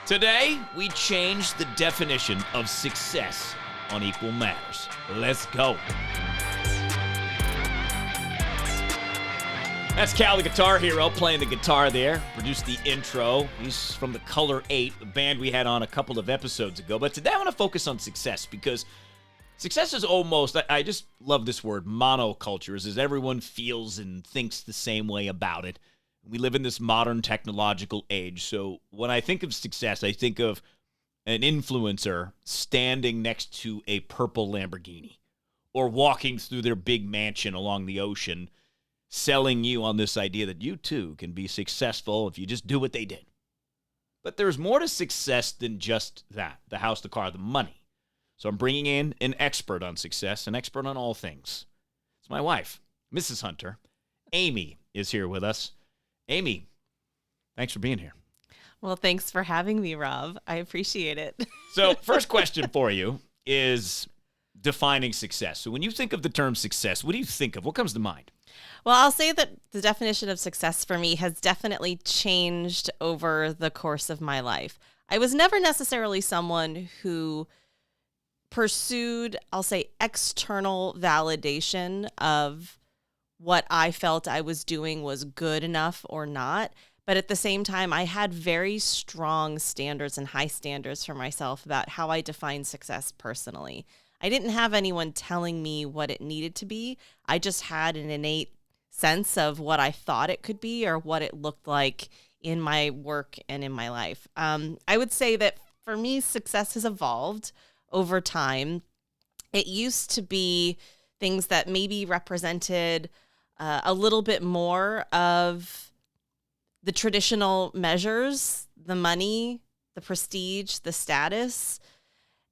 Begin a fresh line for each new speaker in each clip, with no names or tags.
Today, we change the definition of success on Equal Matters. Let's go. That's Cal, the guitar hero, playing the guitar there. Produced the intro. He's from the Color 8, the band we had on a couple of episodes ago. But today I want to focus on success because success is almost, I just love this word, monoculture, as everyone feels and thinks the same way about it. We live in this modern technological age. So when I think of success, I think of an influencer standing next to a purple Lamborghini or walking through their big mansion along the ocean, selling you on this idea that you too can be successful if you just do what they did. But there's more to success than just that, the house, the car, the money. So I'm bringing in an expert on success, an expert on all things. It's my wife, Mrs. Hunter. Amy is here with us. Amy, thanks for being here.
Well, thanks for having me, Rob. I appreciate it.
So first question for you is defining success. So when you think of the term success, what do you think of? What comes to mind?
Well, I'll say that the definition of success for me has definitely changed over the course of my life. I was never necessarily someone who pursued, I'll say, external validation of what I felt I was doing was good enough or not. But at the same time, I had very strong standards and high standards for myself about how I define success personally. I didn't have anyone telling me what it needed to be. I just had an innate sense of what I thought it could be or what it looked like in my work and in my life. I would say that for me, success has evolved over time. It used to be things that maybe represented a little bit more of the traditional measures, the money, the prestige, the status.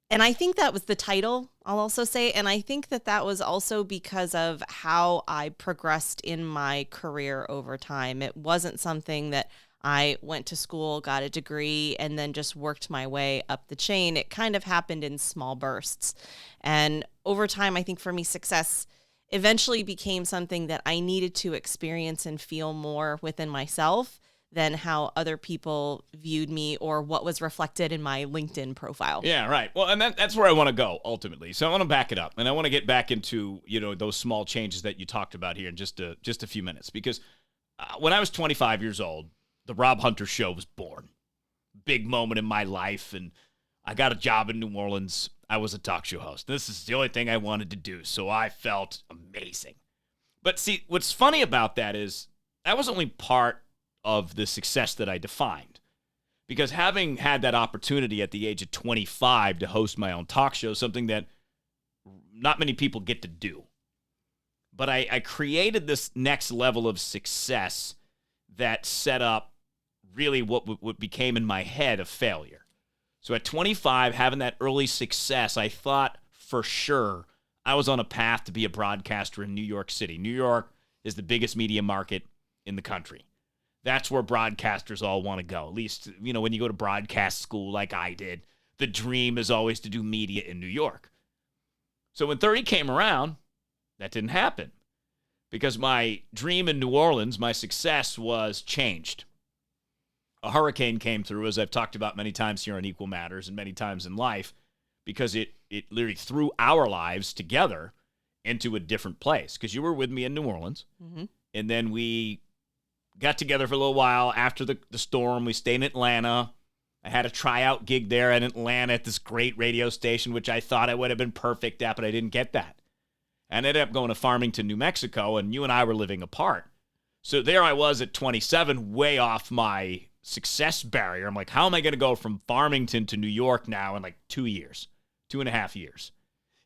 And I think that was the title, I'll also say. And I think that that was also because of how I progressed in my career over time. It wasn't something that I went to school, got a degree, and then just worked my way up the chain. It kind of happened in small bursts. And over time, I think for me, success eventually became something that I needed to experience and feel more within myself than how other people viewed me or what was reflected in my LinkedIn profile.
Yeah, right. Well, and that's where I want to go ultimately. So I want to back it up, and I want to get back into those small changes that you talked about here in just a few minutes. Because when I was 25 years old, the Rob Hunter Show was born. Big moment in my life, and I got a job in New Orleans. I was a talk show host. This is the only thing I wanted to do, so I felt amazing. But see, what's funny about that is that was only part of the success that I defined. Because having had that opportunity at the age of 25 to host my own talk show, something that not many people get to do. But I created this next level of success that set up really what became in my head a failure. So at 25, having that early success, I thought for sure I was on a path to be a broadcaster in New York City. New York is the biggest media market in the country. That's where broadcasters all want to go. At least, when you go to broadcast school like I did, the dream is always to do media in New York. So when 30 came around, that didn't happen because my dream in New Orleans, my success was changed. A hurricane came through, as I've talked about many times here on Equal Matters and many times in life, because it literally threw our lives together into a different place. Because you were with me in New Orleans, and then we got together for a little while after the storm. We stayed in Atlanta. I had a tryout gig there in Atlanta at this great radio station, which I thought I would have been perfect at, but I didn't get that. I ended up going to Farmington, New Mexico, and you and I were living apart. So there I was at 27, way off my success barrier. I'm like, how am I going to go from Farmington to New York now in like 2 years, 2.5 years?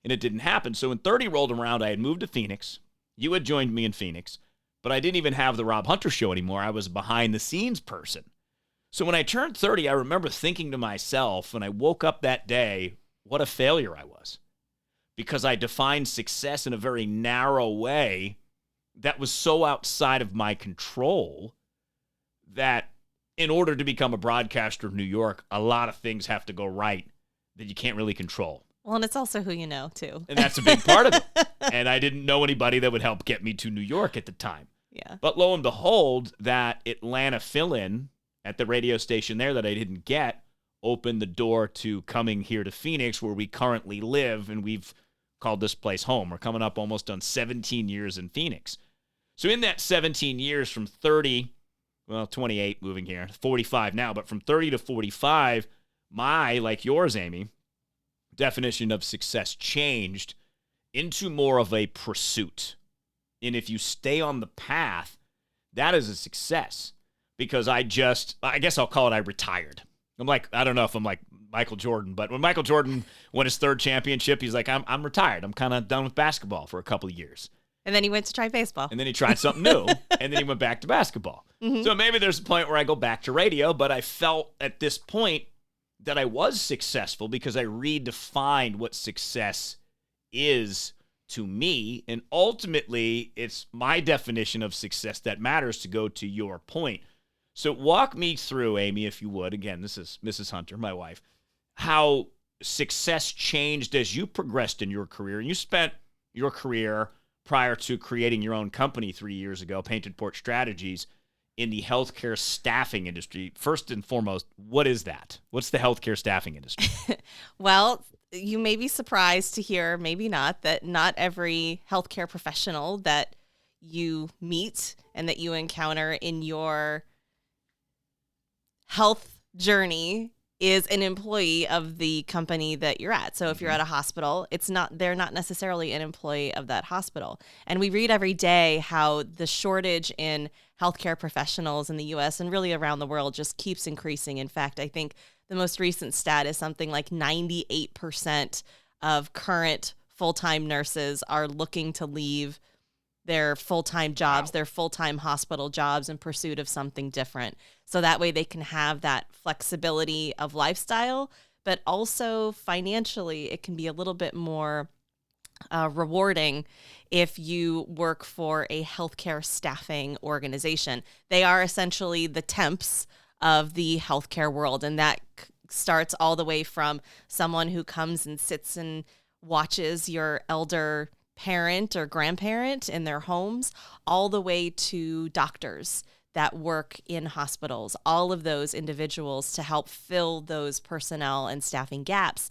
And it didn't happen. So when 30 rolled around, I had moved to Phoenix. You had joined me in Phoenix, but I didn't even have the Rob Hunter Show anymore. I was a behind the scenes person. So when I turned 30, I remember thinking to myself, when I woke up that day, what a failure I was. Because I defined success in a very narrow way that was so outside of my control that in order to become a broadcaster of New York, a lot of things have to go right that you can't really control.
Well, and it's also who you know, too.
And that's a big part of it. And I didn't know anybody that would help get me to New York at the time.
Yeah.
But lo and behold, that Atlanta fill-in at the radio station there that I didn't get opened the door to coming here to Phoenix, where we currently live, and we've called this place home. We're coming up almost on 17 years in Phoenix. So in that 17 years, from 30, 28 moving here, 45 now, but from 30 to 45, my, like yours, Amy, definition of success changed into more of a pursuit. And if you stay on the path, that is a success. Because I guess I'll call it I retired. I don't know if I'm like Michael Jordan, but when Michael Jordan won his third championship, he's like, I'm retired. I'm kind of done with basketball for a couple of years.
And then he went to try baseball.
And then he tried something new, and then he went back to basketball. Mm-hmm. So maybe there's a point where I go back to radio, but I felt at this point that I was successful because I redefined what success is to me. And ultimately, it's my definition of success that matters, to go to your point. So walk me through, Amy, if you would. Again, this is Mrs. Hunter, my wife, how success changed as you progressed in your career. And you spent your career prior to creating your own company 3 years ago, Painted Porch Strategies, in the healthcare staffing industry. First and foremost, what is that? What's the healthcare staffing industry?
Well, you may be surprised to hear, maybe not, that not every healthcare professional that you meet and that you encounter in your health journey is an employee of the company that you're at. So if you're at a hospital, they're not necessarily an employee of that hospital. And we read every day how the shortage in healthcare professionals in the US and really around the world just keeps increasing. In fact, I think the most recent stat is something like 98% of current full-time nurses are looking to leave their full-time jobs, their full-time hospital jobs, in pursuit of something different. So that way they can have that flexibility of lifestyle, but also financially it can be a little bit more rewarding if you work for a healthcare staffing organization. They are essentially the temps of the healthcare world, and that starts all the way from someone who comes and sits and watches your elder parent or grandparent in their homes, all the way to doctors that work in hospitals, all of those individuals to help fill those personnel and staffing gaps.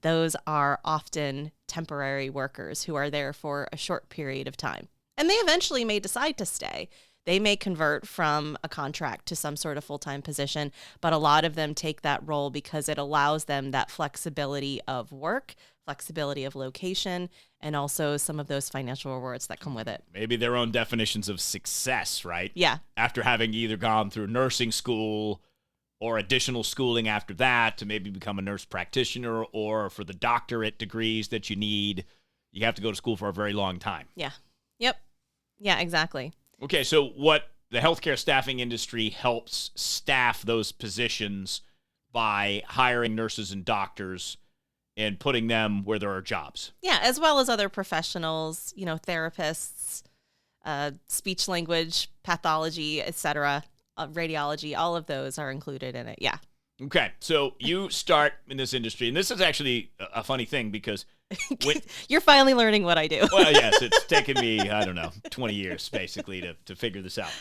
Those are often temporary workers who are there for a short period of time. And they eventually may decide to stay. They may convert from a contract to some sort of full-time position, but a lot of them take that role because it allows them that flexibility of work, flexibility of location, and also some of those financial rewards that come with it.
Maybe their own definitions of success, right?
Yeah.
After having either gone through nursing school or additional schooling after that to maybe become a nurse practitioner, or for the doctorate degrees that you need, you have to go to school for a very long time.
Yeah. Yep. Yeah, exactly.
Okay, so what the healthcare staffing industry helps staff those positions by hiring nurses and doctors and putting them where there are jobs.
Yeah, as well as other professionals, therapists, speech language, pathology, etc., radiology, all of those are included in it. Yeah.
Okay, so you start in this industry, and this is actually a funny thing because
you're finally learning what I do.
Well, yes, it's taken me, 20 years basically to figure this out.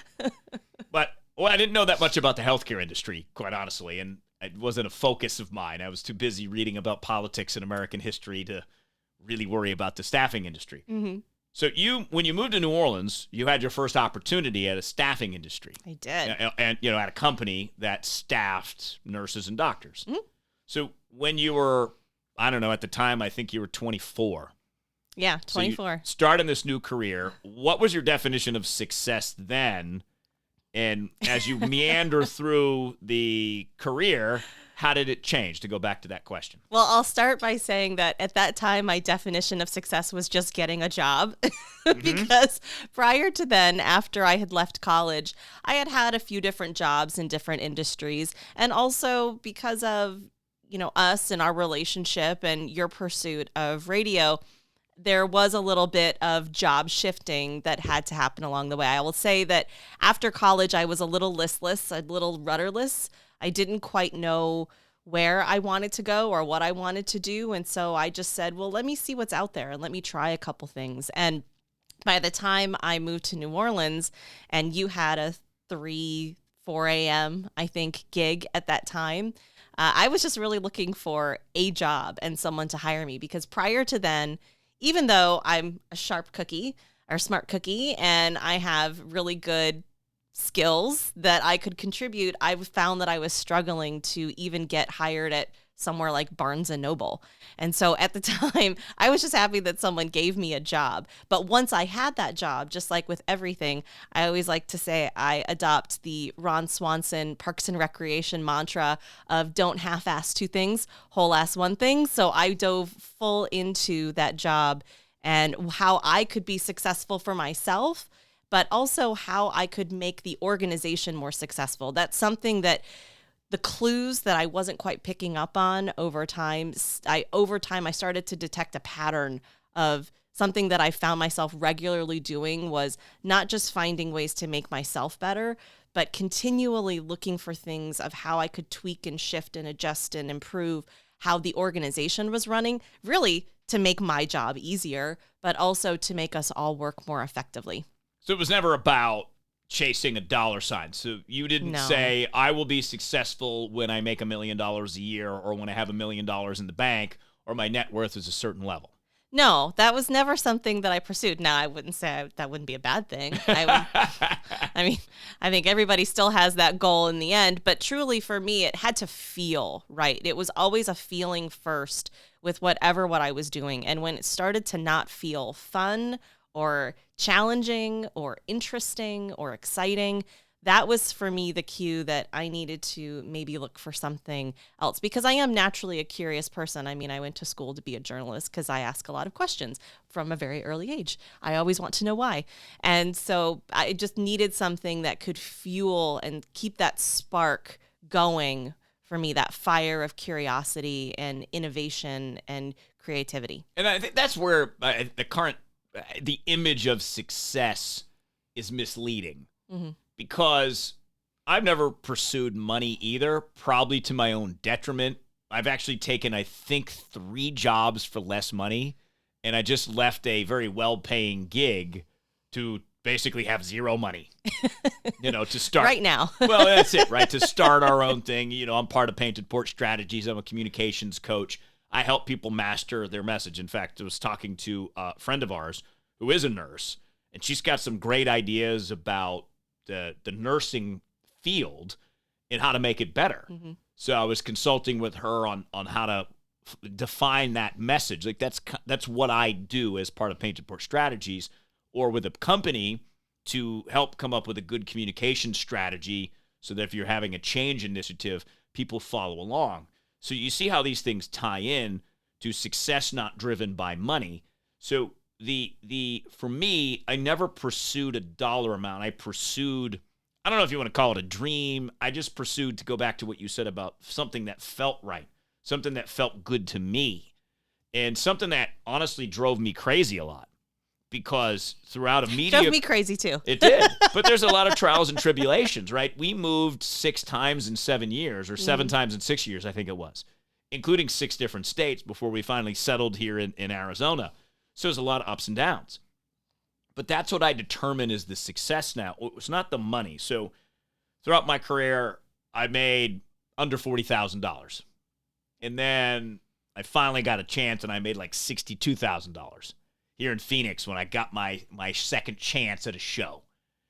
But I didn't know that much about the healthcare industry, quite honestly, and it wasn't a focus of mine. I was too busy reading about politics and American history to really worry about the staffing industry.
Mm-hmm.
So when you moved to New Orleans, you had your first opportunity at a staffing industry.
I did.
And at a company that staffed nurses and doctors.
Mm-hmm. So
when you were, at the time, I think you were 24.
Yeah, 24.
So starting this new career, what was your definition of success then? And as you meander through the career, how did it change, to go back to that question?
Well, I'll start by saying that at that time, my definition of success was just getting a job. Because prior to then, after I had left college, I had had a few different jobs in different industries. And also because of, us and our relationship and your pursuit of radio, there was a little bit of job shifting that had to happen along the way. I will say that after college, I was a little listless, a little rudderless. I didn't quite know where I wanted to go or what I wanted to do. And so I just said, well, let me see what's out there and let me try a couple things. And by the time I moved to New Orleans and you had a 3-4 4 a.m., I think, gig at that time. I was just really looking for a job and someone to hire me, because prior to then, even though I'm a sharp cookie or smart cookie and I have really good skills that I could contribute, I found that I was struggling to even get hired at somewhere like Barnes and Noble. And so at the time, I was just happy that someone gave me a job. But once I had that job, just like with everything, I always like to say I adopt the Ron Swanson Parks and Recreation mantra of don't half-ass two things, whole-ass one thing. So I dove full into that job and how I could be successful for myself, but also how I could make the organization more successful. That's something that the clues that I wasn't quite picking up on over time, I started to detect a pattern of something that I found myself regularly doing was not just finding ways to make myself better, but continually looking for things of how I could tweak and shift and adjust and improve how the organization was running, really to make my job easier, but also to make us all work more effectively.
So it was never about chasing a dollar sign. So you didn't say, I will be successful when I make $1 million a year, or when I have $1 million in the bank, or my net worth is a certain level.
No, that was never something that I pursued. Now, I wouldn't say that wouldn't be a bad thing. I think everybody still has that goal in the end, but truly for me, it had to feel right. It was always a feeling first with what I was doing. And when it started to not feel fun or challenging or interesting or exciting, that was for me the cue that I needed to maybe look for something else, because I am naturally a curious person. I mean, I went to school to be a journalist because I ask a lot of questions from a very early age. I always want to know why. And so I just needed something that could fuel and keep that spark going for me, that fire of curiosity and innovation and creativity.
And I think that's where the image of success is misleading. Mm-hmm. Because I've never pursued money either, probably to my own detriment. I've actually taken, I think, 3 jobs for less money, and I just left a very well-paying gig to basically have zero money, to start.
Right now.
Well, that's it, right? To start our own thing. I'm part of Painted Porch Strategies. I'm a communications coach. I help people master their message. In fact, I was talking to a friend of ours who is a nurse, and she's got some great ideas about the nursing field and how to make it better. Mm-hmm. So I was consulting with her on how to define that message. Like that's what I do as part of Painted Porch Strategies, or with a company, to help come up with a good communication strategy so that if you're having a change initiative, people follow along. So you see how these things tie in to success not driven by money. So for me, I never pursued a dollar amount. I don't know if you want to call it a dream. I just pursued, to go back to what you said about something that felt right, something that felt good to me, and something that honestly drove me crazy a lot, because throughout a media...
Drove me crazy too.
It did. But there's a lot of trials and tribulations, right? We moved 6 times in 7 years, or 7 times in 6 years, I think it was, including 6 different states before we finally settled here in Arizona. So there's a lot of ups and downs. But that's what I determine is the success now. It's not the money. So throughout my career, I made under $40,000. And then I finally got a chance, and I made like $62,000 here in Phoenix when I got my second chance at a show.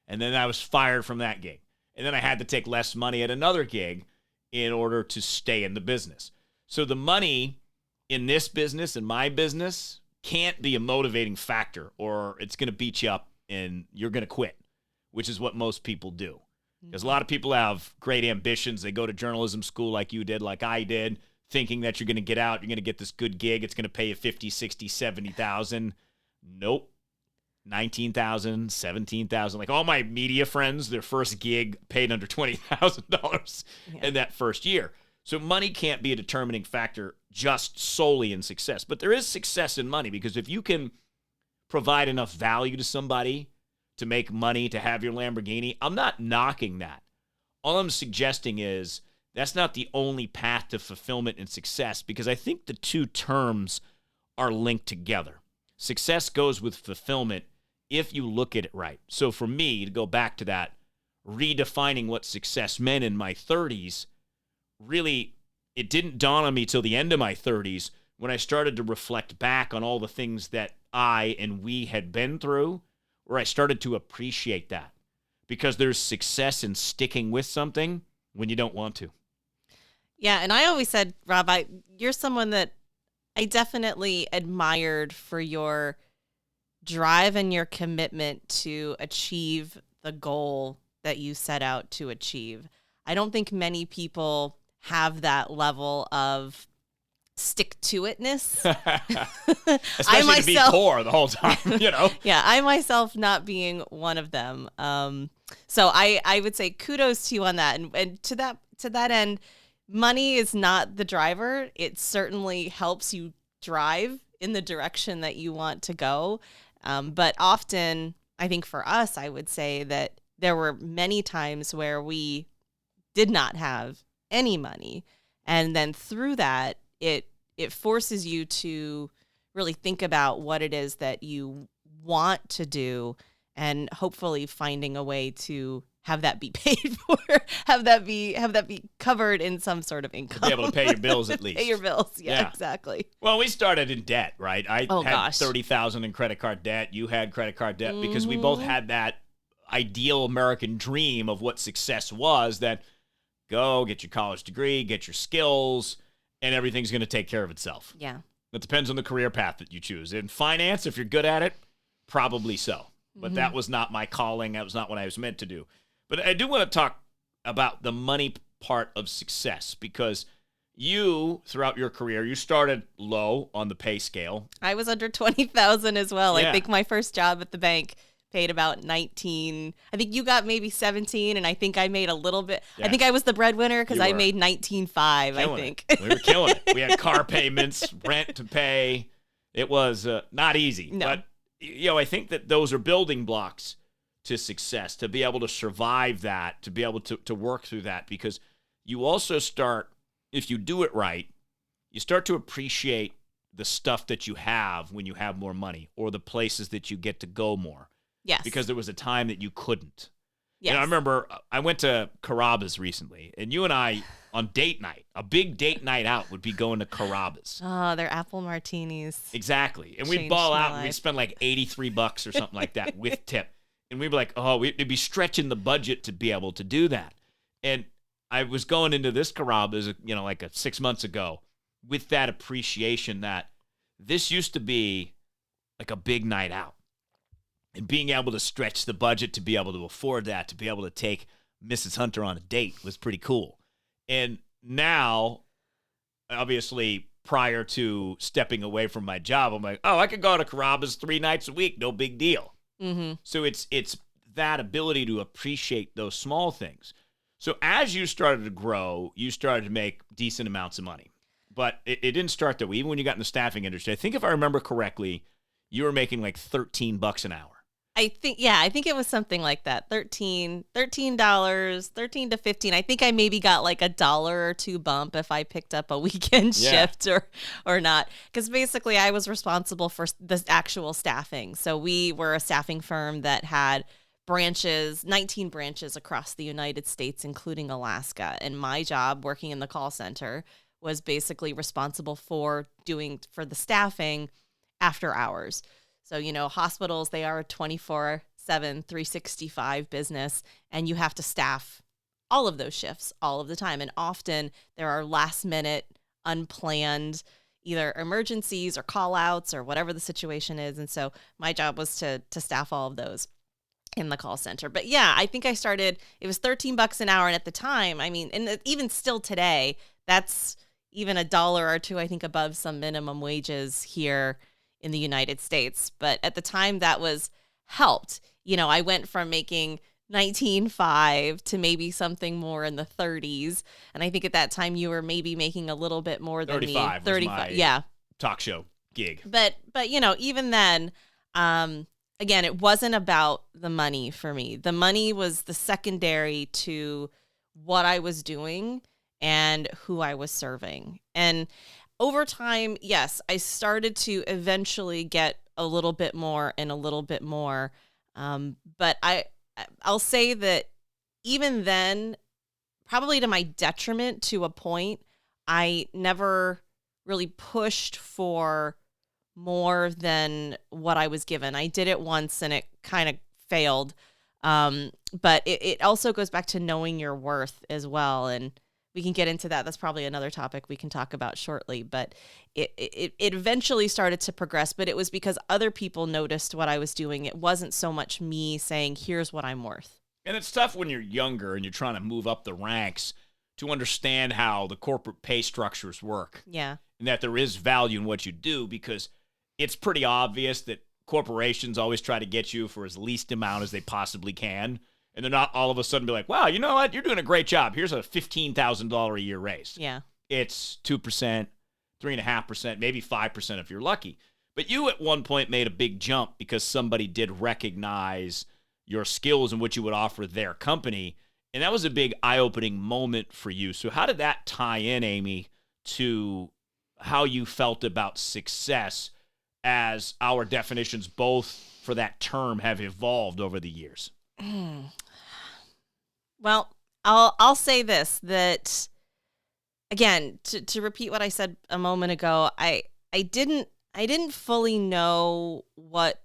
And then I was fired from that gig. And then I had to take less money at another gig in order to stay in the business. So the money in this business, in my business, can't be a motivating factor, or it's going to beat you up and you're going to quit, which is what most people do. Because a lot of people have great ambitions. They go to journalism school like you did, like I did, thinking that you're going to get out, you're going to get this good gig, it's going to pay you 50, 60, 70,000. Nope. 19,000, 17,000. Like all my media friends, their first gig paid under $20,000 in that first year. So money can't be a determining factor just solely in success. But there is success in money, because if you can provide enough value to somebody to make money, to have your Lamborghini, I'm not knocking that. All I'm suggesting is that's not the only path to fulfillment and success, because I think the two terms are linked together. Success goes with fulfillment if you look at it right. So for me, to go back to that, redefining what success meant in my 30s, really, it didn't dawn on me till the end of my 30s when I started to reflect back on all the things that I and we had been through, where I started to appreciate that. Because there's success in sticking with something when you don't want to.
Yeah, and I always said, Rob, you're someone that I definitely admired for your drive and your commitment to achieve the goal that you set out to achieve. I don't think many people have that level of stick-to-itness.
Especially to be poor the whole time, you know?
Yeah, I myself not being one of them. So I would say kudos to you on that. And to that end, money is not the driver. It certainly helps you drive in the direction that you want to go. But often, I think for us, I would say that there were many times where we did not have any money. And then through that, it forces you to really think about what it is that you want to do, and hopefully finding a way to have that be paid for, have that be covered in some sort of income.
To be able to pay your bills at least.
Pay your bills, yeah, exactly.
Well, we started in debt, right? I had
gosh.
$30,000 in credit card debt. You had credit card debt because we both had that ideal American dream of what success was, that go get your college degree, get your skills, and everything's going to take care of itself.
Yeah.
It depends on the career path that you choose. In finance, if you're good at it, probably so. But that was not my calling. That was not what I was meant to do. But I do want to talk about the money part of success, because you, throughout your career, you started low on the pay scale.
I was under 20,000 as well.
Yeah.
I think my first job at the bank paid about 19. I think you got maybe 17, and I think I made a little bit.
Yeah.
I think I was the breadwinner because
You
I
were.
made 19.5, I think.
We were killing it. We had car payments, rent to pay. It was not easy.
No.
But, I think that those are building blocks to success, to be able to survive that, to be able to work through that, because you also start, if you do it right, you start to appreciate the stuff that you have when you have more money, or the places that you get to go more.
Yes.
Because there was a time that you couldn't.
Yes.
I remember I went to Carrabba's recently, and you and I, on date night, a big date night out would be going to Carrabba's.
Oh, they're apple martinis.
Exactly. And we'd
Changed
ball
my
out, and
life.
we'd spend like $83 or something like that with tip. And we'd be like, we'd be stretching the budget to be able to do that. And I was going into this Carrabba's, like 6 months ago, with that appreciation that this used to be like a big night out. And being able to stretch the budget to be able to afford that, to be able to take Mrs. Hunter on a date was pretty cool. And now, obviously, prior to stepping away from my job, I'm like, I could go to Carrabba's 3 nights a week, no big deal.
Mm-hmm.
So it's that ability to appreciate those small things. So as you started to grow, you started to make decent amounts of money. But it didn't start that way. Even when you got in the staffing industry, I think if I remember correctly, you were making like $13 an hour.
I think it was something like that. $13, $13 to 15. I think I maybe got like $1 or $2 bump if I picked up a weekend shift or not. Because basically I was responsible for the actual staffing. So we were a staffing firm that had 19 branches across the United States, including Alaska. And my job working in the call center was basically responsible for the staffing after hours. So, hospitals, they are a 24/7, 365 business, and you have to staff all of those shifts all of the time. And often there are last minute, unplanned, either emergencies or call outs or whatever the situation is. And so my job was to staff all of those in the call center. But yeah, I think I started, it was $13 an hour. And at the time, I mean, and even still today, that's even $1 or $2, I think, above some minimum wages here in the United States. But at the time that was helped. I went from making 19.5 to maybe something more in the 30s. And I think at that time you were maybe making a little bit more than
35
me. 35.
Was my
yeah.
talk show gig.
But even then, again, it wasn't about the money for me. The money was the secondary to what I was doing and who I was serving. And over time, yes, I started to eventually get a little bit more and a little bit more. But I'll say that even then, probably to my detriment to a point, I never really pushed for more than what I was given. I did it once and it kind of failed. But it also goes back to knowing your worth as well. And we can get into that. That's probably another topic we can talk about shortly. But it eventually started to progress, but it was because other people noticed what I was doing. It wasn't so much me saying, here's what I'm worth.
And it's tough when you're younger and you're trying to move up the ranks to understand how the corporate pay structures work.
Yeah.
And that there is value in what you do, because it's pretty obvious that corporations always try to get you for as least amount as they possibly can. And they're not all of a sudden be like, wow, you know what? You're doing a great job. Here's a $15,000 a year raise.
Yeah.
It's 2%, 3.5%, maybe 5% if you're lucky. But you at one point made a big jump because somebody did recognize your skills and what you would offer their company. And that was a big eye-opening moment for you. So how did that tie in, Amy, to how you felt about success as our definitions both for that term have evolved over the years?
Well, I'll say this, that again, to repeat what I said a moment ago, I didn't fully know what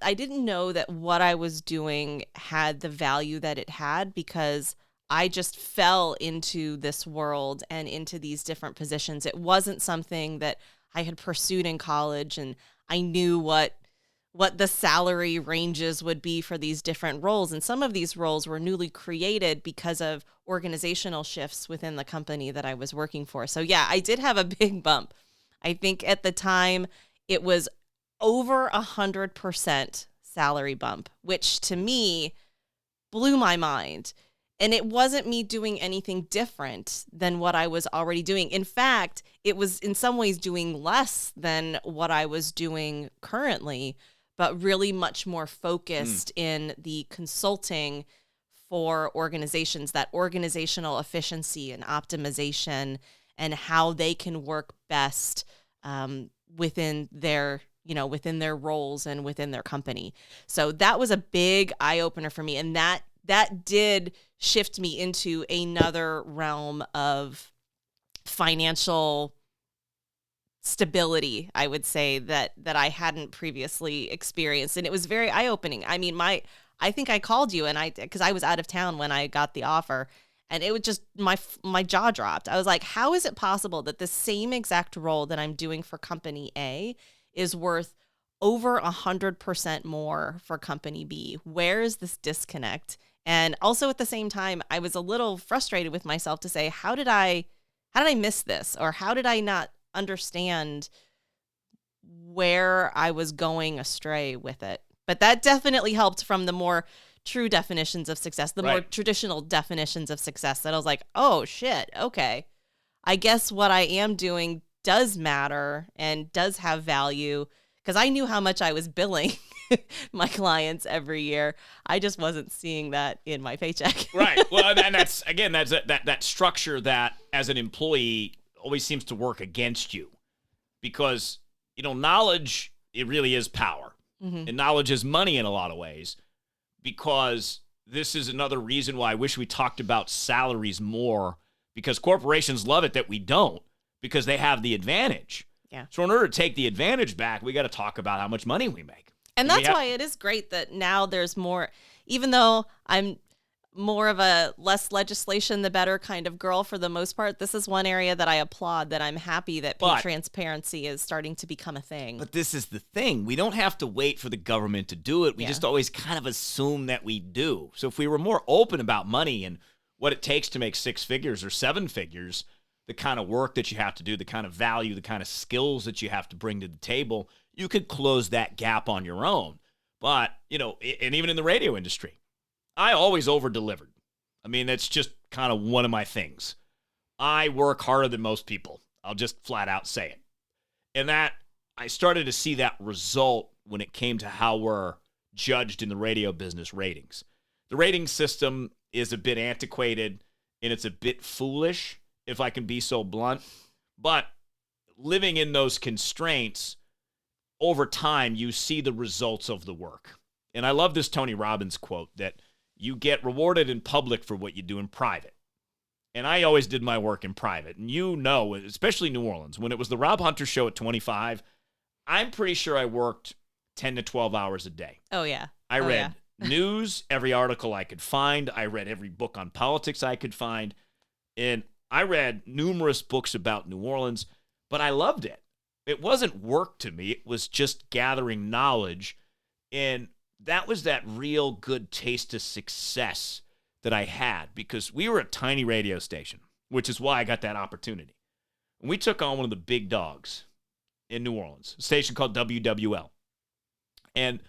I didn't know that what I was doing had the value that it had, because I just fell into this world and into these different positions. It wasn't something that I had pursued in college, and I knew what the salary ranges would be for these different roles. And some of these roles were newly created because of organizational shifts within the company that I was working for. So yeah, I did have a big bump. I think at the time it was over 100% salary bump, which to me blew my mind. And it wasn't me doing anything different than what I was already doing. In fact, it was in some ways doing less than what I was doing currently, but really much more focused in the consulting for organizations, that organizational efficiency and optimization and how they can work best within their roles and within their company. So that was a big eye opener for me. And that did shift me into another realm of financial stability, I would say, that I hadn't previously experienced. And it was very eye-opening. I mean, I think I called you because I was out of town when I got the offer, and it was just, my jaw dropped. I was like, how is it possible that the same exact role that I'm doing for company A is worth over 100% more for company B? Where is this disconnect? And also at the same time, I was a little frustrated with myself to say, how did I miss this? Or how did I not understand where I was going astray with it? But that definitely helped from the more true definitions of success, the more traditional definitions of success, that I was like, oh shit, okay. I guess what I am doing does matter and does have value, because I knew how much I was billing my clients every year. I just wasn't seeing that in my paycheck.
Right. Well, and that's that structure that as an employee always seems to work against you, because, knowledge, it really is power. Mm-hmm. And knowledge is money in a lot of ways, because this is another reason why I wish we talked about salaries more, because corporations love it that we don't, because they have the advantage.
Yeah.
So in order to take the advantage back, we got to talk about how much money we make.
And that's why it is great that now there's more, even though I'm more of a less legislation the better kind of girl for the most part, this is one area that I applaud, that I'm happy that pay transparency is starting to become a thing.
But this is the thing. We don't have to wait for the government to do it. We just always kind of assume that we do. So if we were more open about money and what it takes to make 6 figures or 7 figures, the kind of work that you have to do, the kind of value, the kind of skills that you have to bring to the table, you could close that gap on your own. But, and even in the radio industry, I always over-delivered. I mean, that's just kind of one of my things. I work harder than most people. I'll just flat out say it. And that, I started to see that result when it came to how we're judged in the radio business ratings. The rating system is a bit antiquated, and it's a bit foolish, if I can be so blunt. But living in those constraints, over time, you see the results of the work. And I love this Tony Robbins quote that you get rewarded in public for what you do in private. And I always did my work in private. And you know, especially New Orleans, when it was the Rob Hunter Show at 25, I'm pretty sure I worked 10 to 12 hours a day.
Oh, yeah.
I read news, every article I could find. I read every book on politics I could find. And I read numerous books about New Orleans, but I loved it. It wasn't work to me. It was just gathering knowledge. And that was that real good taste of success that I had, because we were a tiny radio station, which is why I got that opportunity. And we took on one of the big dogs in New Orleans, a station called WWL. And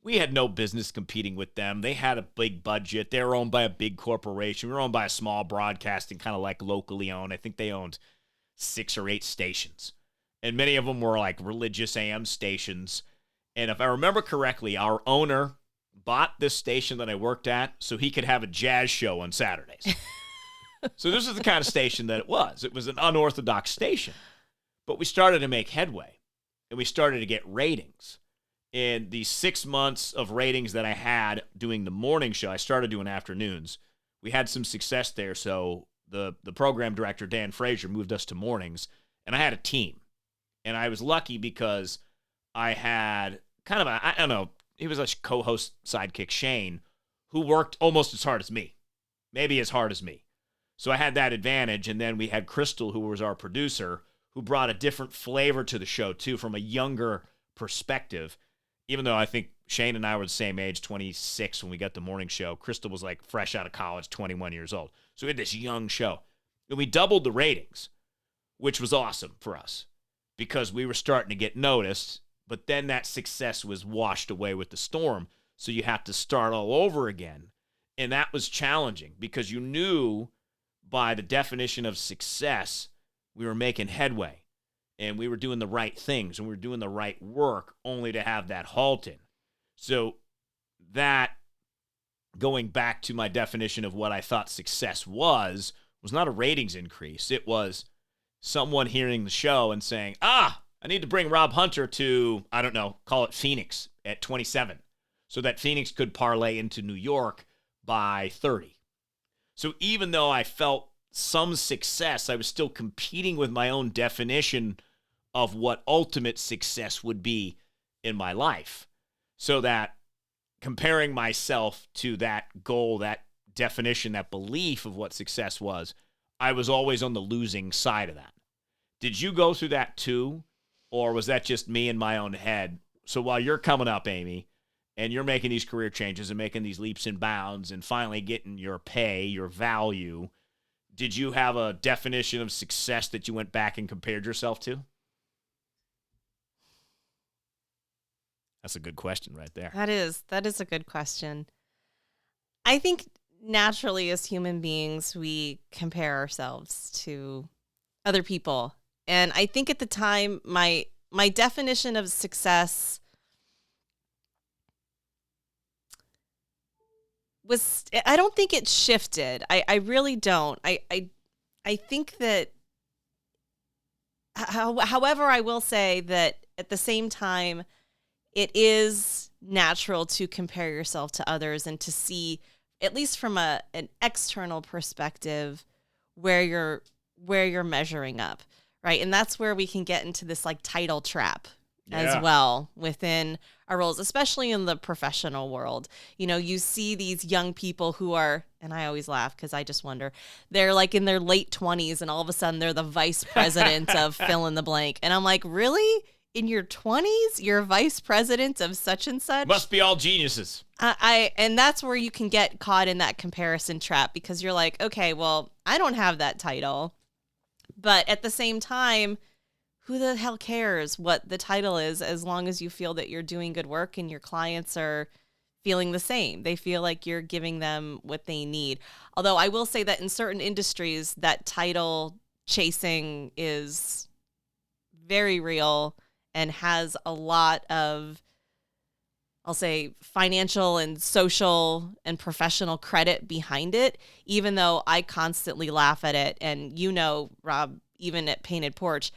we had no business competing with them. They had a big budget. They were owned by a big corporation. We were owned by a small broadcasting, kind of like locally owned. I think they owned 6 or 8 stations. And many of them were like religious AM stations. And if I remember correctly, our owner bought this station that I worked at so he could have a jazz show on Saturdays. So this is the kind of station that it was. It was an unorthodox station. But we started to make headway, and we started to get ratings. In the 6 months of ratings that I had doing the morning show, I started doing afternoons. We had some success there, so the program director, Dan Frazier, moved us to mornings, and I had a team. And I was lucky because I had kind of I don't know, he was a co-host sidekick, Shane, who worked almost as hard as me, maybe as hard as me. So I had that advantage, and then we had Crystal, who was our producer, who brought a different flavor to the show, too, from a younger perspective. Even though I think Shane and I were the same age, 26, when we got the morning show, Crystal was like fresh out of college, 21 years old. So we had this young show. And we doubled the ratings, which was awesome for us because we were starting to get noticed. But then that success was washed away with the storm. So you have to start all over again. And that was challenging because you knew by the definition of success, we were making headway. And we were doing the right things, and we were doing the right work, only to have that halted. So that, going back to my definition of what I thought success was not a ratings increase. It was someone hearing the show and saying, I need to bring Rob Hunter to, I don't know, call it Phoenix at 27, so that Phoenix could parlay into New York by 30. So even though I felt some success, I was still competing with my own definition of what ultimate success would be in my life. So that comparing myself to that goal, that definition, that belief of what success was, I was always on the losing side of that. Did you go through that too? Or was that just me in my own head? So while you're coming up, Amy, and you're making these career changes and making these leaps and bounds and finally getting your pay, your value, did you have a definition of success that you went back and compared yourself to? That's a good question right there.
That is a good question. I think naturally as human beings, we compare ourselves to other people. And I think at the time, my definition of success was, I don't think it shifted. I really don't. I think that, however, I will say that at the same time, it is natural to compare yourself to others and to see, at least from an external perspective, where you're measuring up, right? And that's where we can get into this like title trap as well within our roles, especially in the professional world. You know, you see these young people who are, and I always laugh because I just wonder, they're like in their late 20s and all of a sudden they're the vice president of fill in the blank. And I'm like, really? In your 20s, you're vice president of such and such?
Must be all geniuses.
And that's where you can get caught in that comparison trap because you're like, okay, well, I don't have that title. But at the same time, who the hell cares what the title is as long as you feel that you're doing good work and your clients are feeling the same. They feel like you're giving them what they need. Although I will say that in certain industries, that title chasing is very real and has a lot of, I'll say, financial and social and professional credit behind it, even though I constantly laugh at it. And you know, Rob, even at Painted Porch,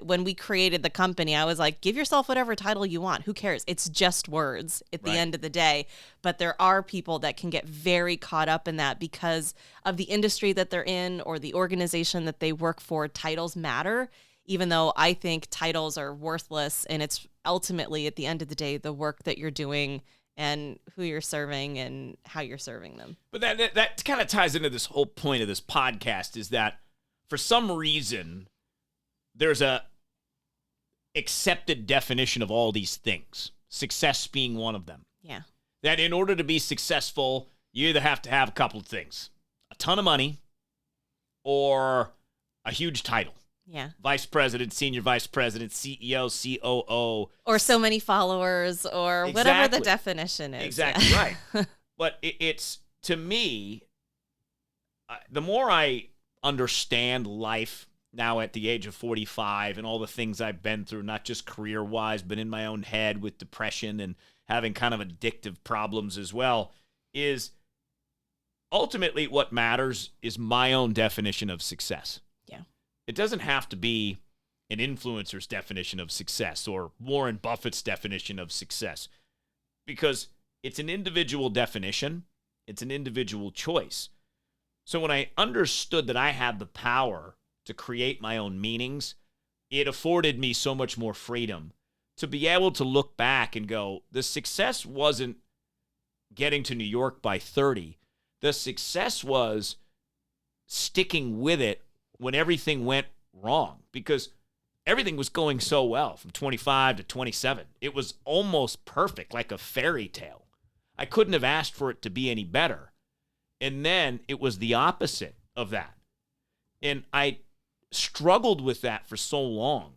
When we created the company, I was like, give yourself whatever title you want. Who cares? It's just words at the end of the day. But there are people that can get very caught up in that because of the industry that they're in or the organization that they work for. Titles matter, even though I think titles are worthless. And it's ultimately, at the end of the day, the work that you're doing and who you're serving and how you're serving them.
But that kind of ties into this whole point of this podcast, is that for some reason, there's a accepted definition of all these things, success being one of them.
Yeah.
That in order to be successful, you either have to have a couple of things: a ton of money or a huge title.
Yeah.
Vice president, senior vice president, CEO, COO.
Or so many followers, or whatever the definition is.
Exactly, right. But it's, to me, the more I understand life now at the age of 45 and all the things I've been through, not just career-wise, but in my own head with depression and having kind of addictive problems as well, is ultimately what matters is my own definition of success.
Yeah.
It doesn't have to be an influencer's definition of success or Warren Buffett's definition of success, because it's an individual definition. It's an individual choice. So when I understood that I had the power to create my own meanings, it afforded me so much more freedom to be able to look back and go, the success wasn't getting to New York by 30. The success was sticking with it when everything went wrong, because everything was going so well from 25 to 27. It was almost perfect, like a fairy tale. I couldn't have asked for it to be any better. And then it was the opposite of that. And I struggled with that for so long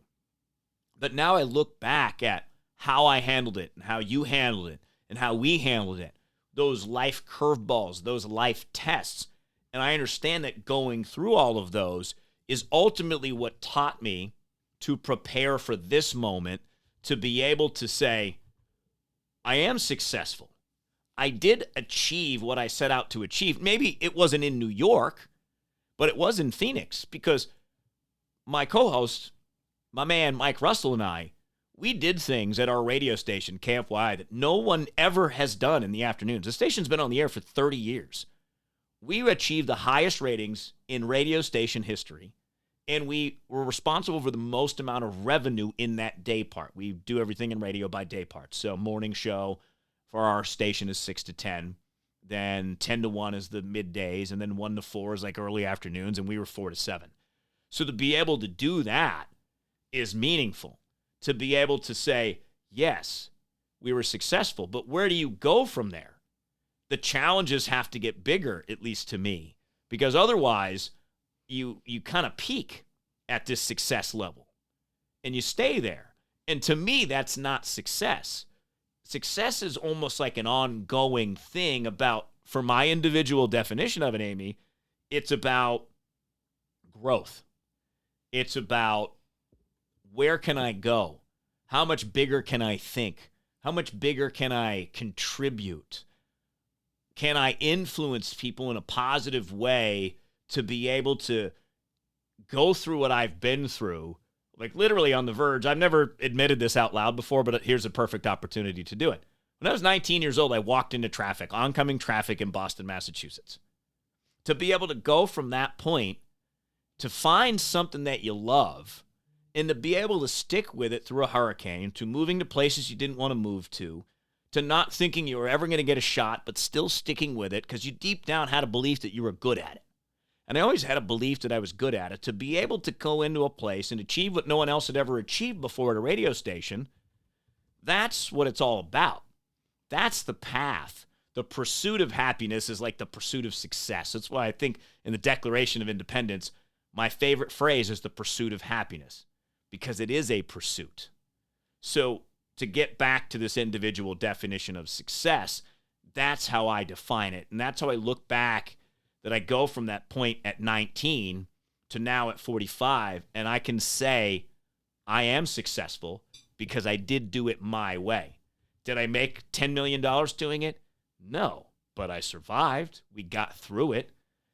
that now I look back at how I handled it and how you handled it and how we handled it, those life curveballs, those life tests. And I understand that going through all of those is ultimately what taught me to prepare for this moment, to be able to say, I am successful. I did achieve what I set out to achieve. Maybe it wasn't in New York, but it was in Phoenix, because my co-host, my man Mike Russell, and I, we did things at our radio station, KFY, that no one ever has done in the afternoons. The station's been on the air for 30 years. We achieved the highest ratings in radio station history, and we were responsible for the most amount of revenue in that day part. We do everything in radio by day parts. So morning show for our station is 6 to 10. Then 10 to 1 is the middays, and then 1 to 4 is like early afternoons, and we were 4 to 7. So to be able to do that is meaningful. To be able to say, yes, we were successful, but where do you go from there? The challenges have to get bigger, at least to me, because otherwise you kind of peak at this success level and you stay there. And to me, that's not success. Success is almost like an ongoing thing about, for my individual definition of it, Amy, it's about growth. It's about, where can I go? How much bigger can I think? How much bigger can I contribute? Can I influence people in a positive way to be able to go through what I've been through? Like literally on the verge. I've never admitted this out loud before, but here's a perfect opportunity to do it. When I was 19 years old, I walked into traffic, oncoming traffic in Boston, Massachusetts. To be able to go from that point to find something that you love and to be able to stick with it through a hurricane, to moving to places you didn't want to move to not thinking you were ever going to get a shot, but still sticking with it because you deep down had a belief that you were good at it. And I always had a belief that I was good at it. To be able to go into a place and achieve what no one else had ever achieved before at a radio station, that's what it's all about. That's the path. The pursuit of happiness is like the pursuit of success. That's why I think in the Declaration of Independence, my favorite phrase is the pursuit of happiness, because it is a pursuit. So to get back to this individual definition of success, that's how I define it. And that's how I look back, that I go from that point at 19 to now at 45, and I can say I am successful because I did do it my way. Did I make $10 million doing it? No, but I survived. We got through it.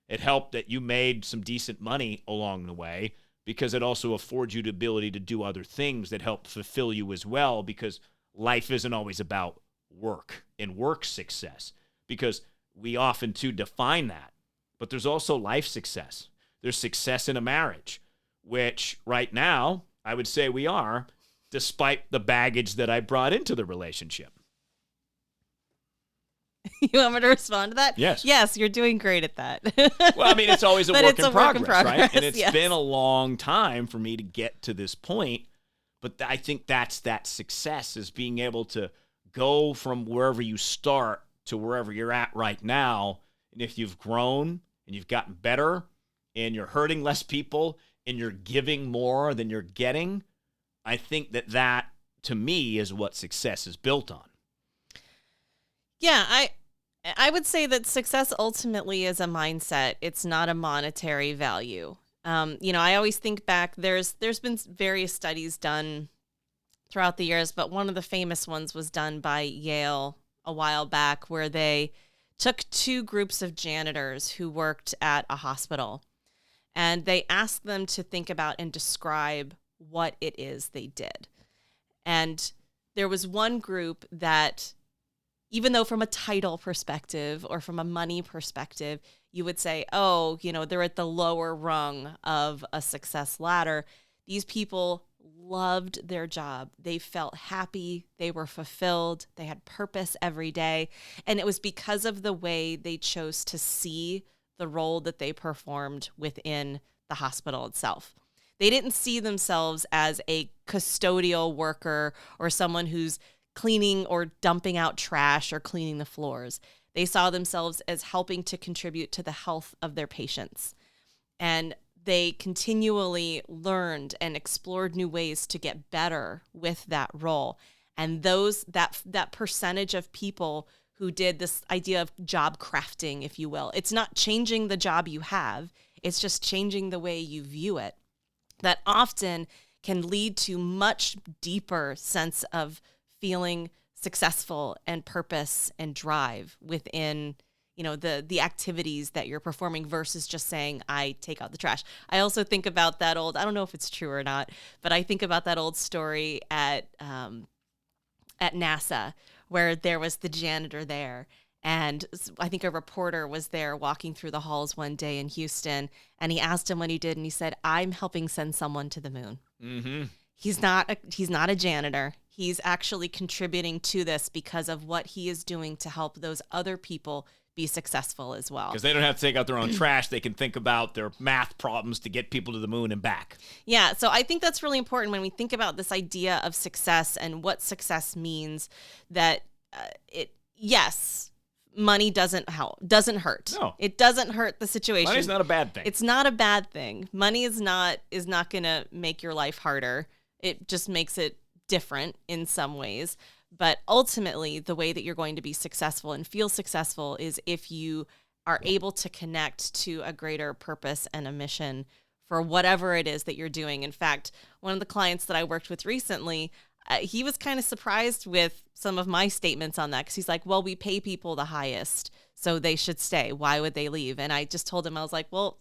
It helped that you made some decent money along the way because it also affords you the ability to do other things that help fulfill you as well, because life isn't always about work and work success, because we often too define that. But there's also life success. There's success in a marriage, which right now I would say we are, despite the baggage that I brought into the relationship.
You want me to respond to that?
Yes.
Yes, you're doing great at that.
Well, I mean, it's always a
But
work
it's
in
a work in
progress, right?
progress,
And it's
yes.
been a long time for me to get to this point. But I think that's that success, is being able to go from wherever you start to wherever you're at right now. And if you've grown and you've gotten better and you're hurting less people and you're giving more than you're getting, I think that to me is what success is built on.
Yeah, I would say that success ultimately is a mindset. It's not a monetary value. I always think back, there's been various studies done throughout the years, but one of the famous ones was done by Yale a while back, where they took two groups of janitors who worked at a hospital, and they asked them to think about and describe what it is they did. And there was one group that, even though from a title perspective or from a money perspective, you would say, oh, they're at the lower rung of a success ladder, these people loved their job. They felt happy. They were fulfilled. They had purpose every day. And it was because of the way they chose to see the role that they performed within the hospital itself. They didn't see themselves as a custodial worker or someone who's cleaning or dumping out trash or cleaning the floors. They saw themselves as helping to contribute to the health of their patients. And they continually learned and explored new ways to get better with that role. And that percentage of people who did this idea of job crafting, if you will, it's not changing the job you have, it's just changing the way you view it. That often can lead to much deeper sense of feeling successful and purpose and drive within, the activities that you're performing, versus just saying, I take out the trash. I also think about that old, I don't know if it's true or not, but I think about that old story at NASA, where there was the janitor there. And I think a reporter was there walking through the halls one day in Houston, and he asked him what he did, and he said, I'm helping send someone to the moon.
Mm-hmm.
He's not a janitor. He's actually contributing to this because of what he is doing to help those other people be successful as well.
Because they don't have to take out their own trash. They can think about their math problems to get people to the moon and back.
Yeah, so I think that's really important when we think about this idea of success and what success means, that yes, money doesn't hurt.
No.
It doesn't hurt the situation.
Money's not a bad thing.
It's not a bad thing. Money is not going to make your life harder. It just makes it different in some ways. But ultimately, the way that you're going to be successful and feel successful is if you are able to connect to a greater purpose and a mission for whatever it is that you're doing. In fact, one of the clients that I worked with recently, he was kind of surprised with some of my statements on that, because he's like, well, we pay people the highest, so they should stay. Why would they leave? And I just told him, I was like, well,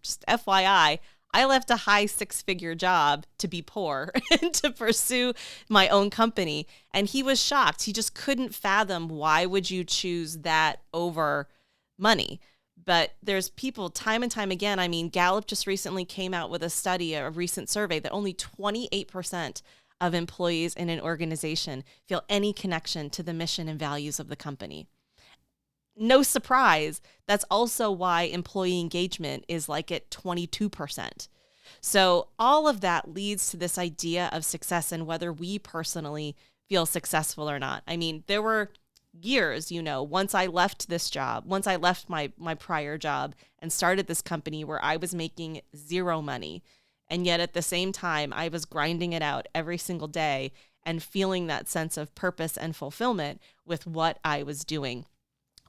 just FYI, I left a high six-figure job to be poor and to pursue my own company. And he was shocked. He just couldn't fathom, why would you choose that over money? But there's people time and time again. I mean, Gallup just recently came out with a study, a recent survey, that only 28% of employees in an organization feel any connection to the mission and values of the company. No surprise, that's also why employee engagement is like at 22%. So all of that leads to this idea of success and whether we personally feel successful or not. I mean, there were years, once I left this job, once I left my prior job and started this company, where I was making zero money. And yet at the same time, I was grinding it out every single day and feeling that sense of purpose and fulfillment with what I was doing,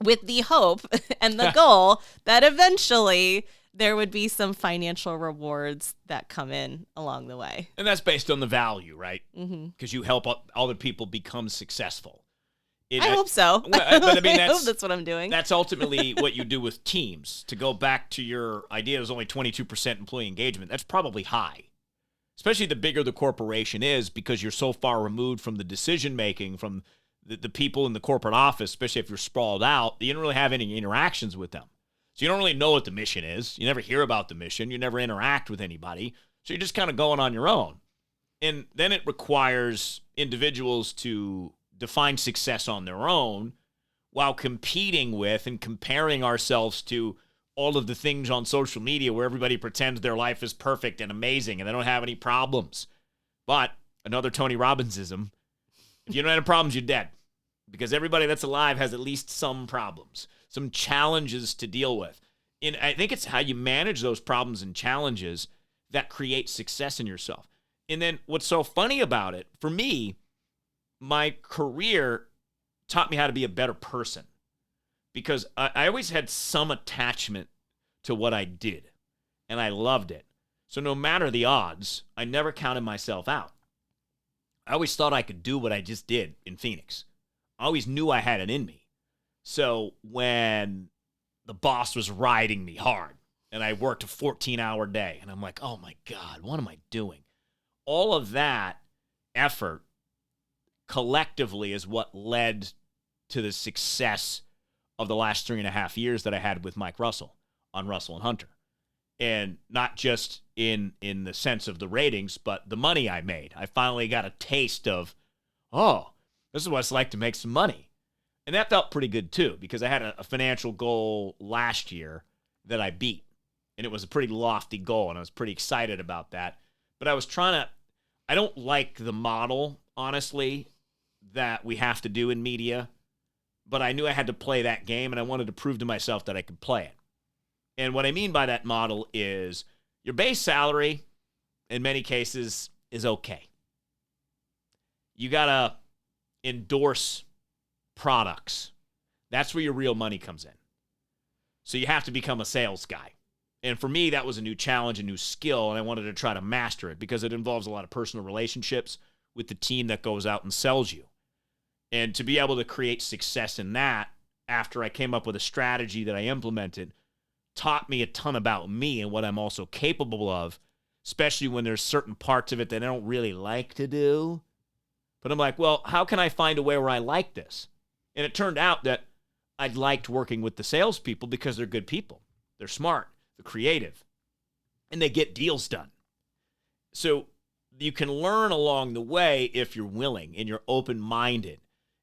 with the hope and the goal that eventually there would be some financial rewards that come in along the way.
And that's based on the value, right?
Mm-hmm.
Because you help other people become successful.
I hope so.
But I mean,
I hope that's what I'm doing.
That's ultimately what you do with teams. To go back to your idea, there's only 22% employee engagement. That's probably high, especially the bigger the corporation is, because you're so far removed from the decision making, from the people in the corporate office, especially if you're sprawled out, you don't really have any interactions with them. So you don't really know what the mission is. You never hear about the mission. You never interact with anybody. So you're just kind of going on your own. And then it requires individuals to define success on their own while competing with and comparing ourselves to all of the things on social media where everybody pretends their life is perfect and amazing and they don't have any problems. But another Tony Robbinsism, if you don't have problems, you're dead. Because everybody that's alive has at least some problems, some challenges to deal with. And I think it's how you manage those problems and challenges that create success in yourself. And then what's so funny about it, for me, my career taught me how to be a better person, because I always had some attachment to what I did, and I loved it. So no matter the odds, I never counted myself out. I always thought I could do what I just did in Phoenix. I always knew I had it in me. So when the boss was riding me hard and I worked a 14-hour day and I'm like, oh my God, what am I doing? All of that effort collectively is what led to the success of the last 3.5 years that I had with Mike Russell on Russell and Hunter. And not just in the sense of the ratings, but the money I made. I finally got a taste of, oh, this is what it's like to make some money. And that felt pretty good too, because I had a financial goal last year that I beat. And it was a pretty lofty goal, and I was pretty excited about that. But I don't like the model, honestly, that we have to do in media. But I knew I had to play that game, and I wanted to prove to myself that I could play it. And what I mean by that model is your base salary, in many cases, is okay. You got to endorse products. That's where your real money comes in. So you have to become a sales guy. And for me, that was a new challenge, a new skill, and I wanted to try to master it because it involves a lot of personal relationships with the team that goes out and sells you. And to be able to create success in that, after I came up with a strategy that I implemented, taught me a ton about me and what I'm also capable of, especially when there's certain parts of it that I don't really like to do. But I'm like, well, how can I find a way where I like this? And it turned out that I liked working with the salespeople because they're good people. They're smart, they're creative, and they get deals done. So you can learn along the way if you're willing and you're open-minded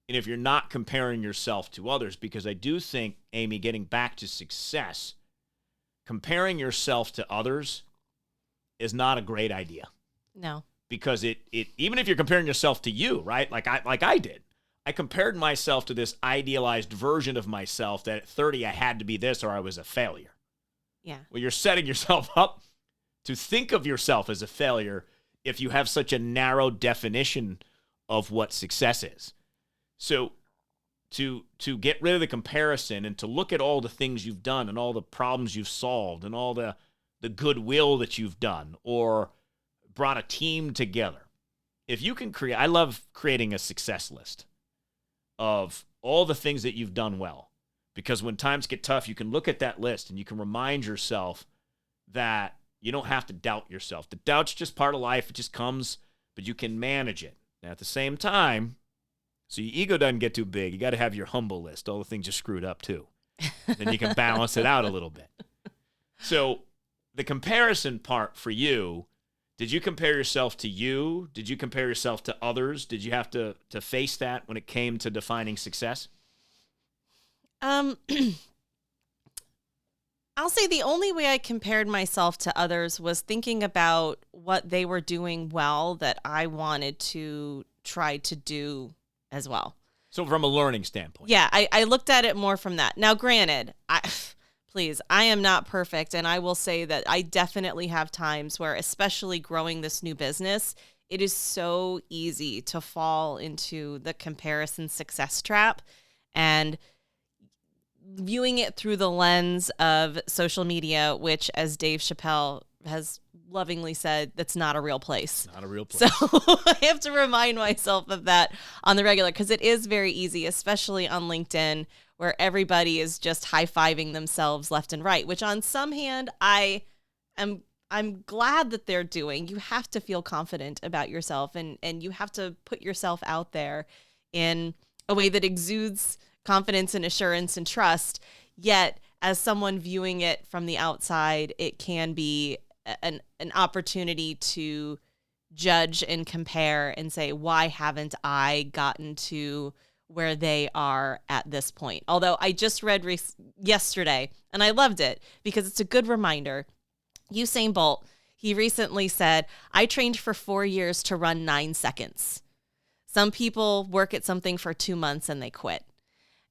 and if you're not comparing yourself to others. Because I do think, Amy, getting back to success, comparing yourself to others is not a great idea.
No.
Because it even if you're comparing yourself to you, right? Like I did. I compared myself to this idealized version of myself that at 30 I had to be this or I was a failure.
Yeah.
Well, you're setting yourself up to think of yourself as a failure if you have such a narrow definition of what success is. So to get rid of the comparison and to look at all the things you've done and all the problems you've solved and all the goodwill that you've done or brought a team together. If you can I love creating a success list of all the things that you've done well, because when times get tough, you can look at that list and you can remind yourself that you don't have to doubt yourself. The doubt's just part of life. It just comes, but you can manage it. Now, at the same time, so your ego doesn't get too big, you got to have your humble list. All the things you screwed up too. Then you can balance it out a little bit. So the comparison part for you, did you compare yourself to you? Did you compare yourself to others? Did you have to face that when it came to defining success?
I'll say the only way I compared myself to others was thinking about what they were doing well that I wanted to try to do as well.
So from a learning standpoint.
Yeah, I looked at it more from that. Now, granted, please, I am not perfect, and I will say that I definitely have times where, especially growing this new business, it is so easy to fall into the comparison success trap and viewing it through the lens of social media, which, as Dave Chappelle has lovingly said that's not a real place.
Not a real place.
So I have to remind myself of that on the regular, because it is very easy, especially on LinkedIn, where everybody is just high-fiving themselves left and right, which on some hand, I'm glad that they're doing. You have to feel confident about yourself, and you have to put yourself out there in a way that exudes confidence and assurance and trust. Yet, as someone viewing it from the outside, it can be an opportunity to judge and compare and say, why haven't I gotten to where they are at this point? Although I just read yesterday, and I loved it because it's a good reminder. Usain Bolt, he recently said, I trained for 4 years to run 9 seconds. Some people work at something for 2 months and they quit.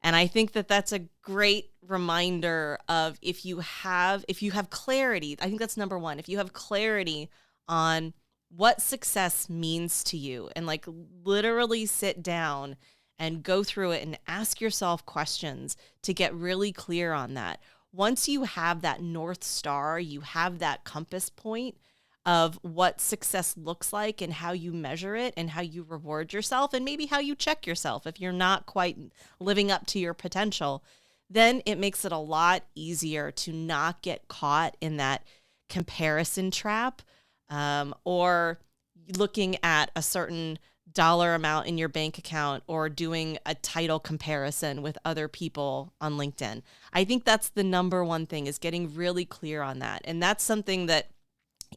And I think that that's a great reminder of if you have clarity, I think that's number one. If you have clarity on what success means to you, and like literally sit down and go through it and ask yourself questions to get really clear on that. Once you have that North Star, you have that compass point of what success looks like and how you measure it and how you reward yourself and maybe how you check yourself if you're not quite living up to your potential, then it makes it a lot easier to not get caught in that comparison trap, or looking at a certain dollar amount in your bank account or doing a title comparison with other people on LinkedIn. I think that's the number one thing, is getting really clear on that. And that's something that,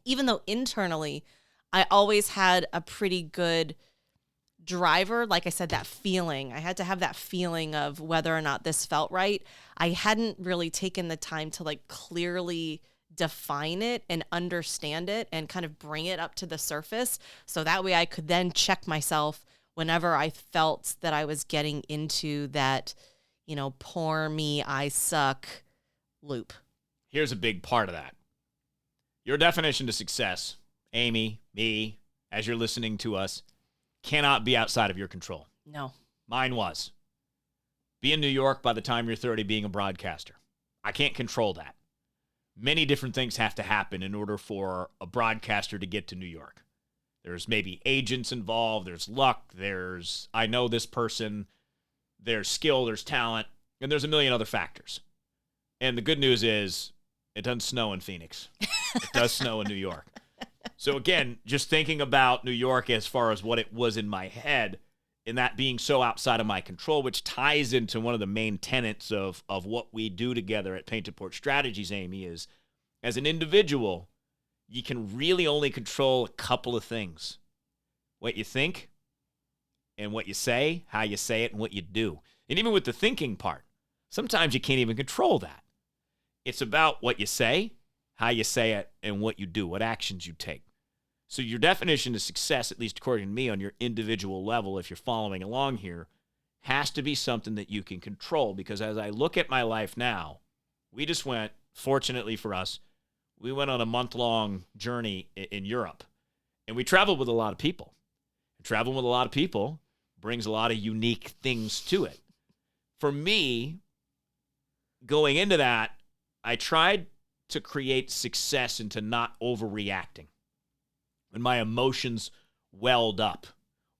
even though internally I always had a pretty good driver, like I said, that feeling, I had to have that feeling of whether or not this felt right. I hadn't really taken the time to like clearly define it and understand it and kind of bring it up to the surface. So that way I could then check myself whenever I felt that I was getting into that, poor me, I suck loop.
Here's a big part of that. Your definition to success, Amy, me, as you're listening to us, cannot be outside of your control.
No.
Mine was. Be in New York by the time you're 30 being a broadcaster. I can't control that. Many different things have to happen in order for a broadcaster to get to New York. There's maybe agents involved, there's luck, there's I know this person, there's skill, there's talent, and there's a million other factors. And the good news is it doesn't snow in Phoenix. It does snow in New York. So again, just thinking about New York as far as what it was in my head, and that being so outside of my control, which ties into one of the main tenets of what we do together at Painted Porch Strategies, Amy, is as an individual, you can really only control a couple of things. What you think and what you say, how you say it, and what you do. And even with the thinking part, sometimes you can't even control that. It's about what you say, how you say it, and what you do, what actions you take. So your definition of success, at least according to me, on your individual level, if you're following along here, has to be something that you can control. Because as I look at my life now, we just went, fortunately for us, we went on a month-long journey in Europe. And we traveled with a lot of people. Traveling with a lot of people brings a lot of unique things to it. For me, going into that, I tried to create success into not overreacting. When my emotions welled up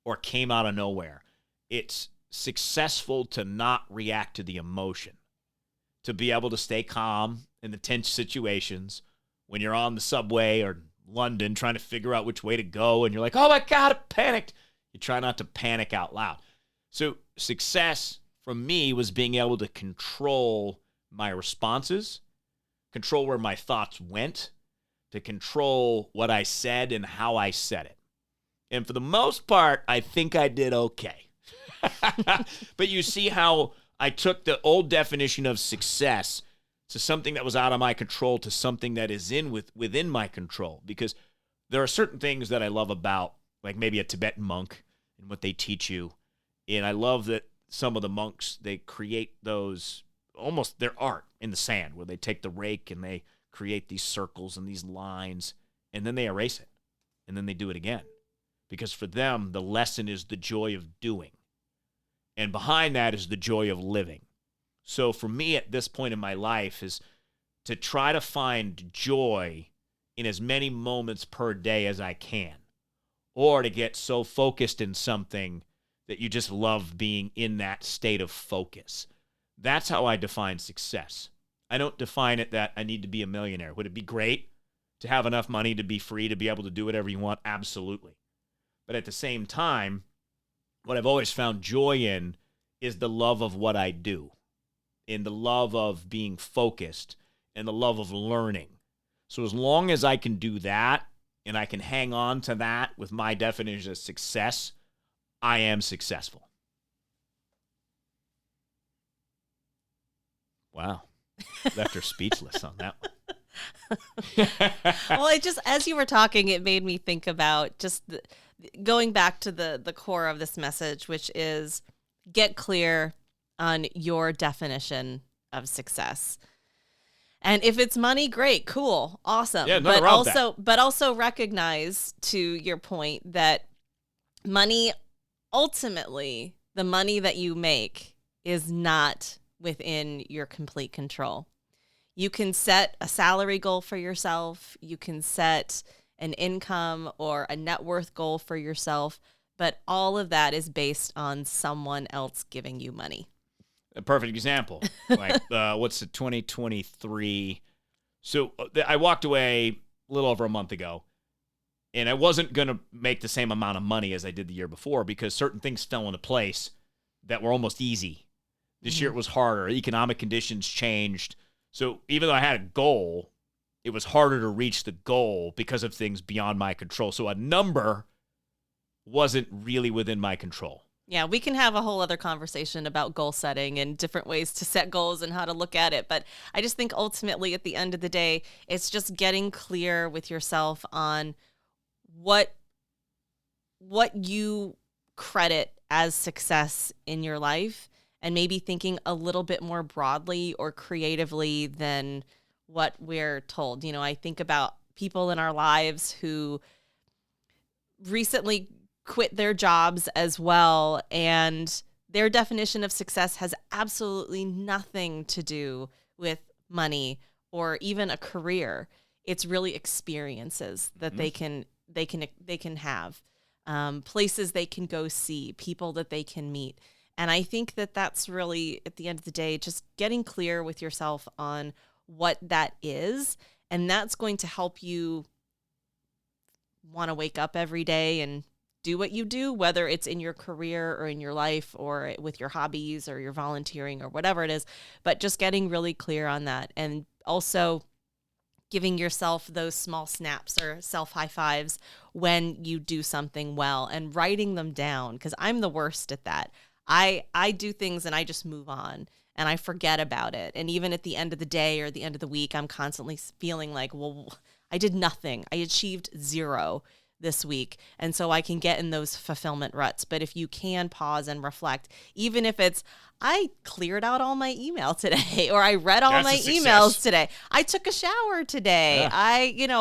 or came out of nowhere, it's successful to not react to the emotion, to be able to stay calm in the tense situations when you're on the subway or London trying to figure out which way to go and you're like, oh my God, I panicked. You try not to panic out loud. So success for me was being able to control my responses, control where my thoughts went, to control what I said and how I said it. And for the most part, I think I did okay. But you see how I took the old definition of success to something that was out of my control to something that is within my control. Because there are certain things that I love about, like maybe a Tibetan monk and what they teach you. And I love that some of the monks, they create those, almost their art in the sand, where they take the rake and they create these circles and these lines, and then they erase it, and then they do it again. Because for them, the lesson is the joy of doing. And behind that is the joy of living. So for me at this point in my life is to try to find joy in as many moments per day as I can, or to get so focused in something that you just love being in that state of focus. That's how I define success. I don't define it that I need to be a millionaire. Would it be great to have enough money to be free to be able to do whatever you want? Absolutely. But at the same time, what I've always found joy in is the love of what I do, in the love of being focused, and the love of learning. So as long as I can do that, and I can hang on to that with my definition of success, I am successful. Wow. Left her speechless on that one.
Well, it just, as you were talking, it made me think about just going back to the core of this message, which is get clear on your definition of success. And if it's money, great, cool, awesome.
Yeah,
but also recognize, to your point, that money, ultimately, the money that you make is not within your complete control. You can set a salary goal for yourself. You can set an income or a net worth goal for yourself, but all of that is based on someone else giving you money.
A perfect example. Like, what's the 2023? So I walked away a little over a month ago, and I wasn't going to make the same amount of money as I did the year before because certain things fell into place that were almost easy. This year it was harder. Economic conditions changed. So even though I had a goal, it was harder to reach the goal because of things beyond my control. So a number wasn't really within my control.
Yeah, we can have a whole other conversation about goal setting and different ways to set goals and how to look at it. But I just think ultimately at the end of the day, it's just getting clear with yourself on what you credit as success in your life, and maybe thinking a little bit more broadly or creatively than what we're told. You know, I think about people in our lives who recently quit their jobs as well, and their definition of success has absolutely nothing to do with money or even a career. It's really experiences that they can have, places they can go see, people that they can meet. And I think that that's really, at the end of the day, just getting clear with yourself on what that is, and that's going to help you want to wake up every day and do what you do, whether it's in your career or in your life or with your hobbies or your volunteering or whatever it is, but just getting really clear on that. And also giving yourself those small snaps or self high fives when you do something well and writing them down, because I'm the worst at that. I do things and I just move on and I forget about it. And even at the end of the day or the end of the week, I'm constantly feeling like, well, I did nothing. I achieved 0 this week. And so I can get in those fulfillment ruts. But if you can pause and reflect, even if it's, I cleared out all my email today, or I read all my emails today, I took a shower today,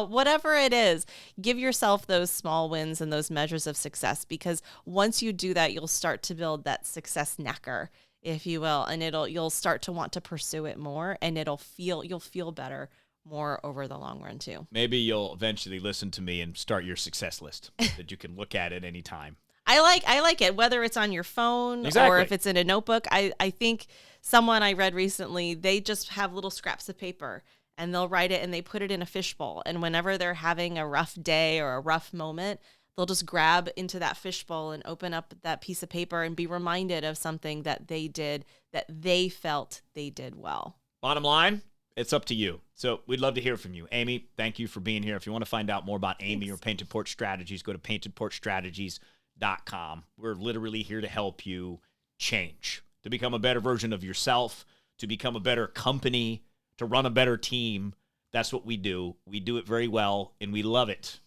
whatever it is, give yourself those small wins and those measures of success, because once you do that, you'll start to build that success knacker, if you will, and you'll start to want to pursue it more, and you'll feel better more over the long run too.
Maybe you'll eventually listen to me and start your success list that you can look at any time.
I like it, whether it's on your phone or if it's in a notebook. I think someone I read recently, they just have little scraps of paper and they'll write it and they put it in a fishbowl. And whenever they're having a rough day or a rough moment, they'll just grab into that fishbowl and open up that piece of paper and be reminded of something that they did that they felt they did well.
Bottom line, it's up to you. So we'd love to hear from you. Amy, thank you for being here. If you want to find out more about Amy or Painted Porch Strategies, go to paintedporchstrategies.com. We're literally here to help you change, to become a better version of yourself, to become a better company, to run a better team. That's what we do. We do it very well, and we love it,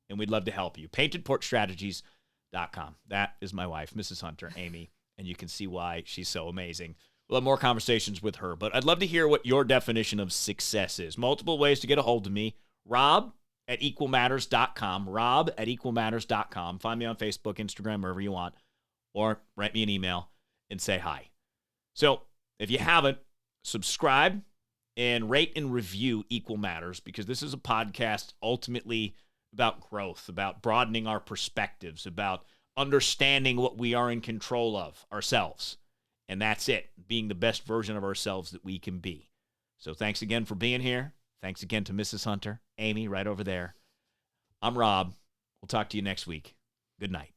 and we'd love to help you. paintedporchstrategies.com. That is my wife, Mrs. Hunter, Amy, and you can see why she's so amazing. We'll have more conversations with her, but I'd love to hear what your definition of success is. Multiple ways to get a hold of me. Rob@equalmatters.com. Rob@equalmatters.com. Find me on Facebook, Instagram, wherever you want, or write me an email and say hi. So if you haven't, subscribe, and rate and review Equal Matters, because this is a podcast ultimately about growth, about broadening our perspectives, about understanding what we are in control of ourselves. And that's it, being the best version of ourselves that we can be. So thanks again for being here. Thanks again to Mrs. Hunter, Amy, right over there. I'm Rob. We'll talk to you next week. Good night.